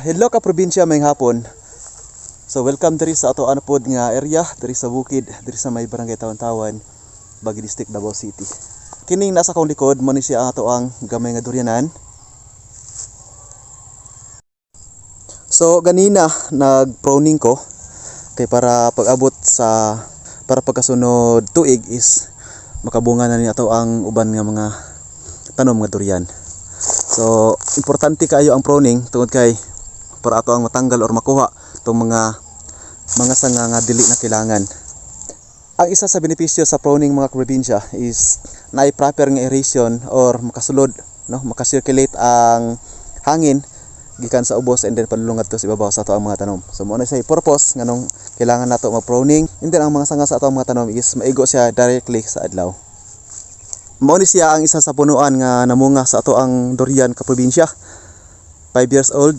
Hello ka probinsya mayong hapon. So welcome diri sa ato ano pod nga area diri sa bukid, diri sa may barangay Tawan-Tawan, Baguio District, Davao City. Kining nasa akong likod mo ni siya ato ang gamay nga duryanan. So ganina nag-pruning ko kay para pag-abot sa pagkasunod tuig is makabunga na ni ato ang uban nga mga tanom nga durian. So importante kayo ang pruning tungod kay para ato ang matanggal or makuha itong mga sanga nga dili na kailangan. Ang isa sa benepisyo sa pruning mga probinsya is na proper nga aeration or makasulod, no, makasirculate ang hangin gikan sa ubos and then palulungat to sa ibabaw sa ato ang mga tanom. So mo na siya purpose nganong kailangan nato mag-pruning, and then ang mga sanga sa ato ang mga tanom is maigo siya directly sa adlaw. Mao ni siya ang isa sa punuan nga namunga sa ato ang durian ka probinsya. 5 years old.